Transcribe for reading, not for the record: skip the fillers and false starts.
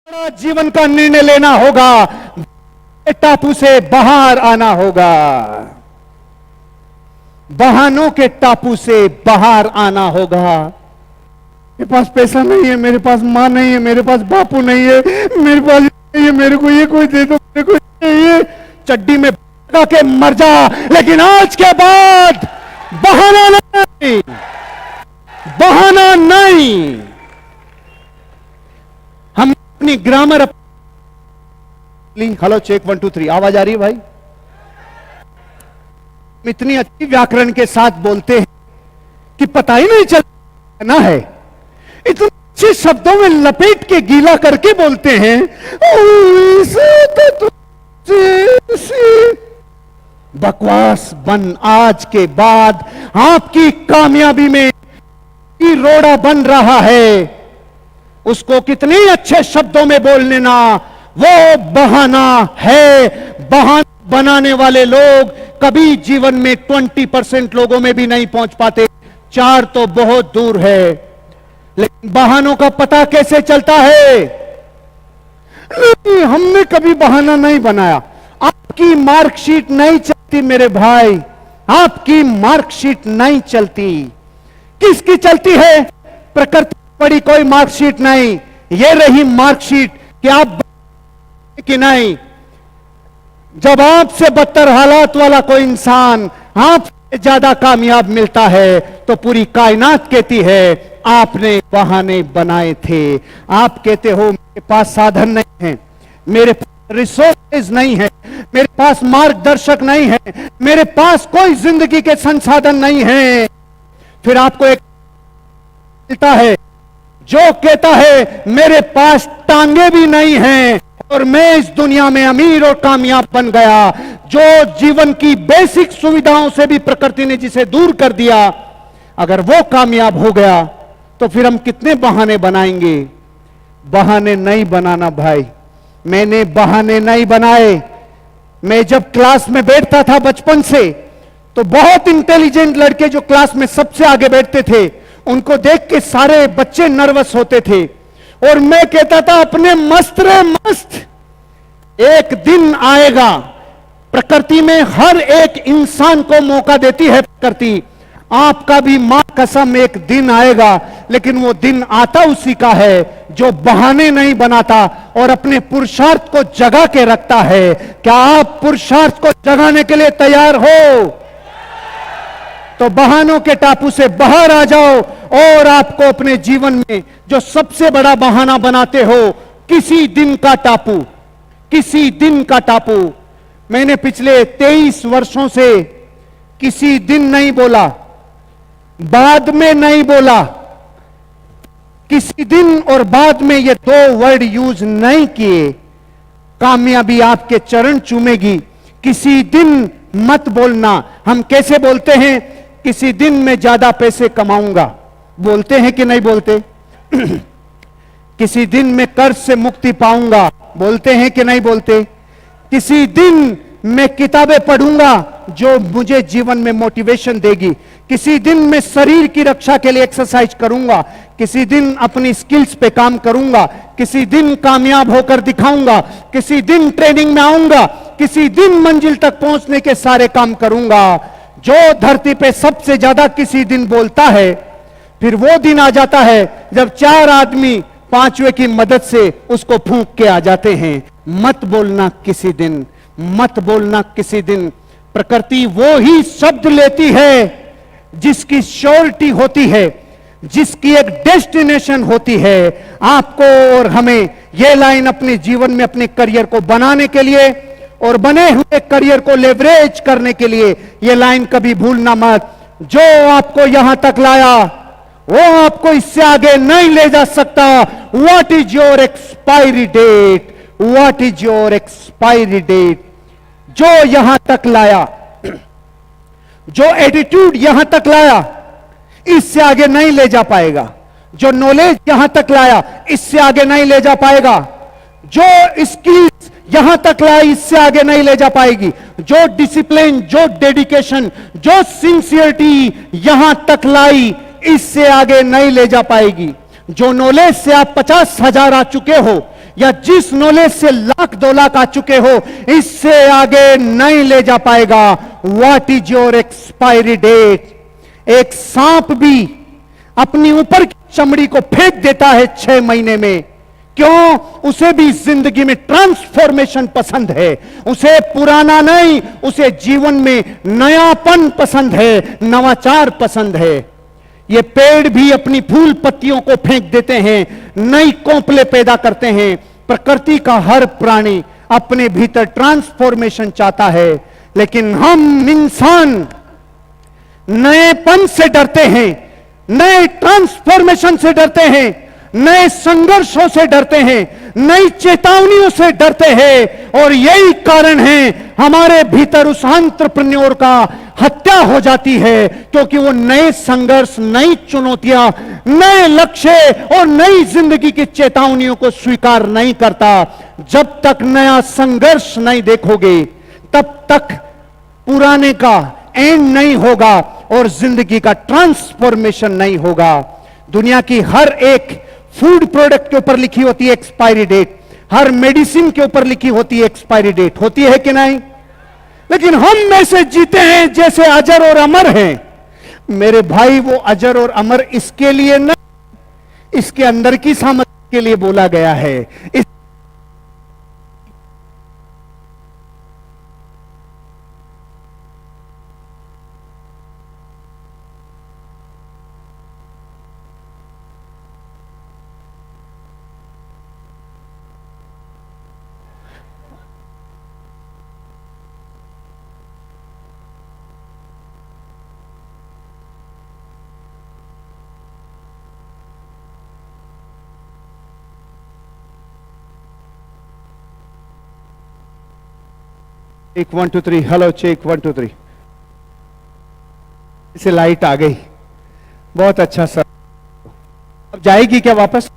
बड़ा जीवन का निर्णय लेना होगा, टापू से बाहर आना होगा, बहानों के टापू से बाहर आना होगा। मेरे पास पैसा नहीं है, मेरे पास मां नहीं है, मेरे पास बापू नहीं है, मेरे पास नहीं है, मेरे को ये कोई दे दो, मेरे को ये चड्डी में के मर जा, लेकिन आज के बाद बहाना नहीं, बहाना नहीं। हम अपनी ग्रामर, हेलो चेक 1 2 3, आवाज आ रही है भाई? इतनी अच्छी व्याकरण के साथ बोलते हैं कि पता ही नहीं चलता ना है, इतने अच्छे शब्दों में लपेट के गीला करके बोलते हैं। बकवास बन आज के बाद आपकी कामयाबी में रोड़ा बन रहा है, उसको कितने अच्छे शब्दों में बोल लेना, वो बहाना है। बहाना बनाने वाले लोग कभी जीवन में 20% लोगों में भी नहीं पहुंच पाते, 4 तो बहुत दूर है। लेकिन बहानों का पता कैसे चलता है? नहीं, हमने कभी बहाना नहीं बनाया। आपकी मार्कशीट नहीं चलती मेरे भाई, आपकी मार्कशीट नहीं चलती। किसकी चलती है? प्रकृति पड़ी कोई मार्कशीट नहीं, ये रही मार्कशीट कि आप कि नहीं। जब आपसे बदतर हालात वाला कोई इंसान आपसे ज्यादा कामयाब मिलता है तो पूरी कायनात कहती है आपने बहाने बनाए थे। आप कहते हो मेरे पास साधन नहीं है, मेरे पास रिसोर्सेज नहीं है, मेरे पास मार्गदर्शक नहीं है, मेरे पास कोई जिंदगी के संसाधन नहीं है। फिर आपको एक मिलता है जो कहता है मेरे पास टांगे भी नहीं हैं और मैं इस दुनिया में अमीर और कामयाब बन गया। जो जीवन की बेसिक सुविधाओं से भी प्रकृति ने जिसे दूर कर दिया, अगर वो कामयाब हो गया तो फिर हम कितने बहाने बनाएंगे? बहाने नहीं बनाना भाई, मैंने बहाने नहीं बनाए। मैं जब क्लास में बैठता था बचपन से, तो बहुत इंटेलिजेंट लड़के जो क्लास में सबसे आगे बैठते थे, उनको देख के सारे बच्चे नर्वस होते थे और मैं कहता था अपने मस्त रे मस्त। एक दिन आएगा, प्रकृति में हर एक इंसान को मौका देती है प्रकृति, आपका भी मां कसम एक दिन आएगा, लेकिन वो दिन आता उसी का है जो बहाने नहीं बनाता और अपने पुरुषार्थ को जगा के रखता है। क्या आप पुरुषार्थ को जगाने के लिए तैयार हो? तो बहानों के टापू से बाहर आ जाओ और आपको अपने जीवन में जो सबसे बड़ा बहाना बनाते हो, किसी दिन का टापू, किसी दिन का टापू। मैंने पिछले 23 वर्षों से किसी दिन नहीं बोला, बाद में नहीं बोला, किसी दिन और बाद में ये 2 वर्ड यूज नहीं किए। कामयाबी आपके चरण चूमेगी। किसी दिन मत बोलना। हम कैसे बोलते हैं? किसी दिन मैं ज्यादा पैसे कमाऊंगा, बोलते हैं कि नहीं बोलते? किसी दिन मैं कर्ज से मुक्ति पाऊंगा, बोलते हैं कि नहीं बोलते? किसी दिन मैं किताबें पढ़ूंगा जो मुझे जीवन में मोटिवेशन देगी, किसी दिन मैं शरीर की रक्षा के लिए एक्सरसाइज करूंगा, किसी दिन अपनी स्किल्स पे काम करूंगा, किसी दिन कामयाब होकर दिखाऊंगा, किसी दिन ट्रेनिंग में आऊंगा, किसी दिन मंजिल तक पहुंचने के सारे काम करूंगा। जो धरती पे सबसे ज्यादा किसी दिन बोलता है, फिर वो दिन आ जाता है जब 4 आदमी 5वें की मदद से उसको फूंक के आ जाते हैं। मत बोलना किसी दिन, मत बोलना किसी दिन। प्रकृति वो ही शब्द लेती है जिसकी श्योरिटी होती है, जिसकी एक डेस्टिनेशन होती है। आपको और हमें ये लाइन अपने जीवन में अपने करियर को बनाने के लिए और बने हुए करियर को लेवरेज करने के लिए ये लाइन कभी भूलना मत। जो आपको यहां तक लाया वो आपको इससे आगे नहीं ले जा सकता। What is your expiry date? What is your expiry date? जो यहां तक लाया, जो एटीट्यूड यहां तक लाया, इससे आगे नहीं ले जा पाएगा। जो नॉलेज यहां तक लाया, इससे आगे नहीं ले जा पाएगा। जो स्किल्स यहां तक लाई, इससे आगे नहीं ले जा पाएगी। जो डिसिप्लिन, जो डेडिकेशन, जो सिंसियरिटी यहां तक लाई, इससे आगे नहीं ले जा पाएगी। जो नॉलेज से आप 50,000 आ चुके हो, या जिस नॉलेज से लाख 2 लाख आ चुके हो, इससे आगे नहीं ले जा पाएगा। What is your expiry date? एक सांप भी अपनी ऊपर की चमड़ी को फेंक देता है 6 महीने में। क्यों? उसे भी जिंदगी में ट्रांसफॉर्मेशन पसंद है। उसे पुराना नहीं, उसे जीवन में नयापन पसंद है, नवाचार पसंद है। ये पेड़ भी अपनी फूल पत्तियों को फेंक देते हैं, नई कोंपले पैदा करते हैं। प्रकृति का हर प्राणी अपने भीतर ट्रांसफॉर्मेशन चाहता है, लेकिन हम इंसान नएपन से डरते हैं, नए ट्रांसफॉर्मेशन से डरते हैं, नए संघर्षों से डरते हैं, नई चेतावनियों से डरते हैं। और यही कारण है हमारे भीतर उस एंटरप्रेन्योर का हत्या हो जाती है, क्योंकि वो नए संघर्ष, नई चुनौतियां, नए लक्ष्य और नई जिंदगी की चेतावनियों को स्वीकार नहीं करता। जब तक नया संघर्ष नहीं देखोगे, तब तक पुराने का एंड नहीं होगा और जिंदगी का ट्रांसफॉर्मेशन नहीं होगा। दुनिया की हर एक फूड प्रोडक्ट के ऊपर लिखी होती है एक्सपायरी डेट, हर मेडिसिन के ऊपर लिखी होती है एक्सपायरी डेट, होती है कि नहीं? लेकिन हम में से जीते हैं जैसे अजर और अमर हैं। मेरे भाई, वो अजर और अमर इसके लिए न, इसके अंदर की सामग्री के लिए बोला गया है। एक 1 2 3, हेलो चेक 1 2 3। इसे लाइट आ गई, बहुत अच्छा सर। अब जाएगी क्या वापस?